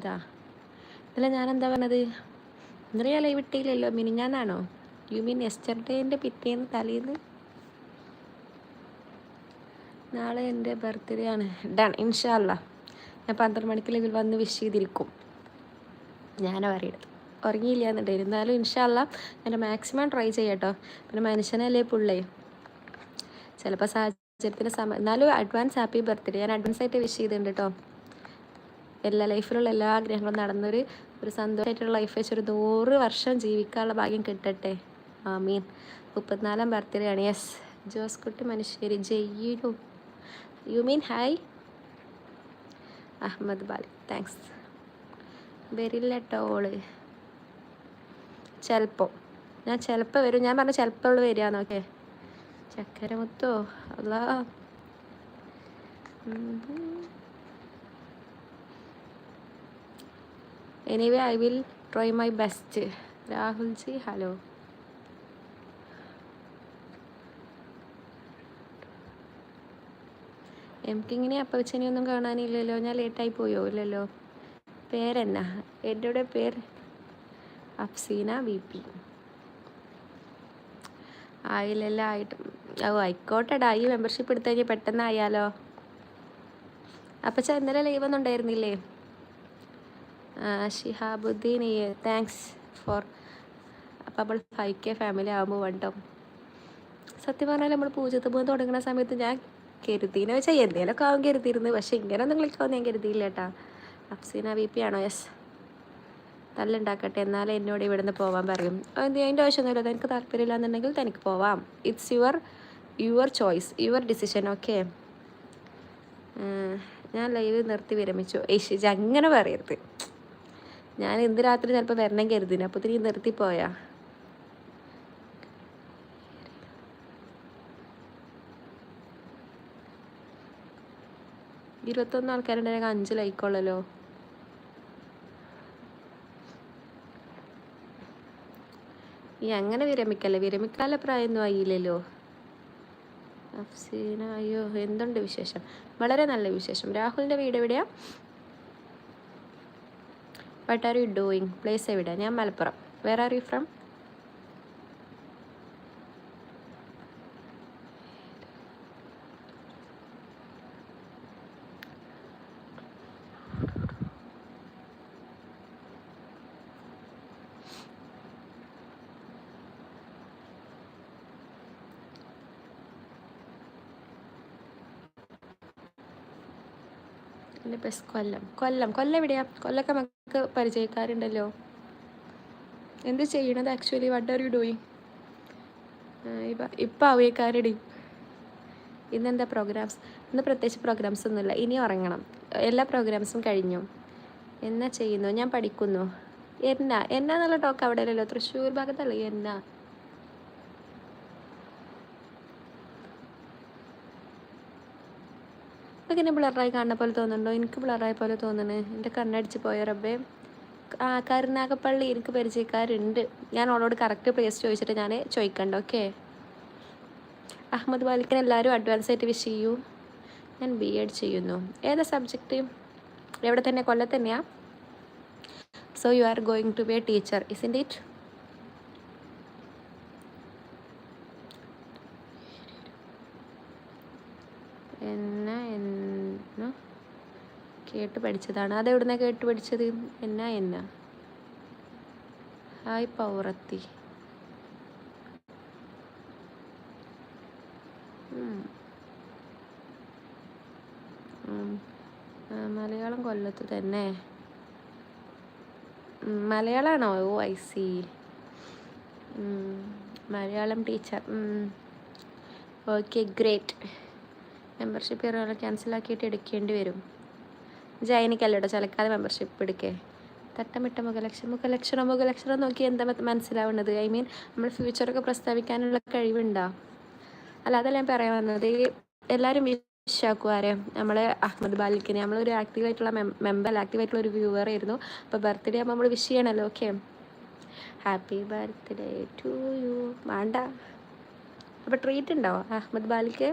ഇതാ അല്ല ഞാനെന്താ പറഞ്ഞത്, ഇന്നലെ ഞാൻ ലൈവ് ഇട്ടില്ലല്ലോ, മിനിഞ്ഞാന്നാണോ? യു മീൻ യെസ്റ്റർഡേൻ്റെ പിറ്റേന്ന് തലേന്ന്? നാളെ എൻ്റെ ബർത്ത്ഡേ ആണ്. ഡൺ, ഇൻഷാ അല്ലാ. ഞാൻ 12 മണിക്ക് ലൈവിൽ വന്ന് വിഷ് ചെയ്തിരിക്കും. ഞാനാ പറയണത്, ഉറങ്ങിയില്ല എന്നുണ്ടായിരുന്നു. എന്നാലും ഇൻഷാ അല്ലാ എൻ്റെ മാക്സിമം ട്രൈ ചെയ്യട്ടോ. പിന്നെ മനുഷ്യനല്ലേ പുള്ളേ, ചിലപ്പോൾ സാഹചര്യത്തിൻ്റെ എന്നാലും അഡ്വാൻസ് ഹാപ്പി ബർത്ത്ഡേ. ഞാൻ അഡ്വാൻസ് ആയിട്ട് വിഷ് ചെയ്തിട്ടുണ്ട് കേട്ടോ. എല്ലാ ലൈഫിലുള്ള എല്ലാ ആഗ്രഹങ്ങളും നടന്നൊരു സന്തോഷമായിട്ടുള്ള ലൈഫ് വെച്ചൊരു 100 വർഷം ജീവിക്കാനുള്ള ഭാഗ്യം കിട്ടട്ടെ. ആമീൻ. 34ാം ബർത്ത്ഡേ ആണ്. യെസ്, ജോസ് കുട്ടി മനുഷ്യരി ജയ്യു. യു മീൻ ഹായ് അഹമ്മദ് ബാലി, താങ്ക്സ്. വരില്ല ടോള്, ചിലപ്പോൾ ഞാൻ ചിലപ്പോൾ വരും. ഞാൻ പറഞ്ഞ ചിലപ്പോൾ വരികയെന്നൊക്കെ. ചക്കരമുത്തോ അല്ലാ. Anyway I will try my best. Rahul ji hello. എനിക്കിങ്ങനെ അപ്പച്ചനെയൊന്നും കാണാനില്ലല്ലോ. ഞാൻ ലേറ്റായി പോയോ? ഇല്ലല്ലോ. പേരെന്നാ? എൻ്റെ പേര് അഫ്സീന VP. ആയില്ലല്ലോ. ആയിട്ട് ആയിക്കോട്ടെടാ. ഈ മെമ്പർഷിപ്പ് എടുത്തു കഴിഞ്ഞാൽ പെട്ടെന്ന് ആയാലോ. അപ്പച്ച ഇന്നലെ ലൈവ് ഒന്നും ഉണ്ടായിരുന്നില്ലേ? Shihabuddin, thanks for. അപ്പം നമ്മൾ 5K ഫാമിലി ആകുമ്പോൾ വേണ്ടോ. സത്യം പറഞ്ഞാൽ നമ്മൾ പൂജത്ത് പോകാൻ തുടങ്ങുന്ന സമയത്ത് ഞാൻ കരുതിയെന്ന് വെച്ചാൽ എന്തെങ്കിലുമൊക്കെ ആവും കരുതിയിരുന്നു. പക്ഷേ ഇങ്ങനെ ഒന്നും ക്ലിക്കാവും ഞാൻ കരുതിയില്ല കേട്ടാ. അഫ്സീന VP ആണോ? യെസ്. തല്ലുണ്ടാക്കട്ടെ, എന്നാലും എന്നോട് ഇവിടുന്ന് പോവാൻ പറയും. അതിൻ്റെ ആവശ്യമൊന്നുമില്ല. എനിക്ക് താല്പര്യമില്ല എന്നുണ്ടെങ്കിൽ തനിക്ക് പോവാം. It's your choice, your decision. Okay. ഞാൻ ലൈവ് നിർത്തി വിരമിച്ചു. ഏഷ് അങ്ങനെ പറയരുത്. ഞാൻ ഇന്ന് രാത്രി ചിലപ്പോൾ വരണം കരുതിന്, അപ്പോൾ നീ നിർത്തിപ്പോയാ. ഇരുപത്തൊന്ന് ആൾക്കാരുണ്ടെങ്കിൽ 5 ലൈക്കുള്ളല്ലോ. ഈ അങ്ങനെ വിരമിക്കല്ലേ, വിരമിക്കാനുള്ള പ്രായമൊന്നും ആയില്ലല്ലോ. അഫ്സീന, അയ്യോ എന്തുണ്ട് വിശേഷം? വളരെ നല്ല വിശേഷം. രാഹുലിൻ്റെ വീട് എവിടെയാ? What are you doing? Place എവിടെ? ഞാൻ Malappuram. Where are you from? എൻ്റെ ബസ് കൊല്ലം എവിടെയാ? കൊല്ലമൊക്കെ നമുക്ക് പരിചയക്കാരുണ്ടല്ലോ. എന്ത് ചെയ്യണത് actually? What are you doing? ഇപ്പം അവയക്കാരടി. ഇന്നെന്താ പ്രോഗ്രാംസ്? ഇന്ന് പ്രത്യേകിച്ച് പ്രോഗ്രാംസ് ഒന്നുമില്ല. ഇനി ഉറങ്ങണം. എല്ലാ പ്രോഗ്രാംസും കഴിഞ്ഞു. എന്നാ ചെയ്യുന്നു? ഞാൻ പഠിക്കുന്നു. എന്നുള്ള ടോക്ക് അവിടെ അല്ലല്ലോ, തൃശ്ശൂർ ഭാഗത്തല്ലേ എന്നാ. ഇതൊക്കെ എന്നെ ബ്ലറായി കാണുന്ന പോലെ തോന്നുന്നുണ്ടോ? എനിക്ക് ബ്ലറായ പോലെ തോന്നുന്നു. എൻ്റെ കണ്ണടിച്ച് പോയ റബ്ബേ. കരുനാഗപ്പള്ളി എനിക്ക് പരിചയക്കാരുണ്ട്. ഞാൻ അവളോട് കറക്റ്റ് പ്ലേസ് ചോദിച്ചിട്ട് ഞാൻ ചോദിക്കണ്ട. ഓക്കെ. അഹമ്മദ് ബാലിക്കിന് എല്ലാവരും അഡ്വാൻസ് ആയിട്ട് വിഷ് ചെയ്യൂ. ഞാൻ B.Ed ചെയ്യുന്നു. ഏതാ സബ്ജക്റ്റ്? എവിടെ തന്നെ? കൊല്ലത്ത് തന്നെയാ? So you are going to be a teacher, isn't it? എന്നാ കേട്ട് പഠിച്ചതാണ്. അതെവിടുന്ന കേട്ട് പഠിച്ചത്? എന്നാ ഹായ് പൗറത്തി. മലയാളം കൊല്ലത്ത് തന്നെ. മലയാളമാണോ? Oh I see. Malayalam teacher. Okay great. Membership ഇറങ്ങാൻ ക്യാൻസലാക്കിയിട്ട് എടുക്കേണ്ടി വരും. ജൈനിക്കല്ലോ ചിലക്കാതെ മെമ്പർഷിപ്പ് എടുക്കേ. തട്ടമിട്ട മുഖലക്ഷണം നോക്കി എന്താ മനസ്സിലാവുന്നത്? ഐ മീൻ നമ്മൾ ഫ്യൂച്ചറൊക്കെ പ്രസ്താവിക്കാനുള്ള കഴിവുണ്ടോ? അല്ല, അതല്ല ഞാൻ പറയാൻ വന്നത്. എല്ലാവരും വിഷാക്കുവാരെ നമ്മളെ അഹമ്മദ് ബാലിക്കിനെ. നമ്മളൊരു ആക്റ്റീവായിട്ടുള്ള മെമ്പർ, ആക്റ്റീവായിട്ടുള്ള ഒരു വ്യൂവർ ആയിരുന്നു. അപ്പോൾ ബർത്ത്ഡേ ആകുമ്പോൾ നമ്മൾ വിഷ് ചെയ്യണമല്ലോ. Okay. Happy birthday to you. വേണ്ട. അപ്പോൾ ട്രീറ്റ് ഉണ്ടോ അഹമ്മദ് ബാലിക്ക്?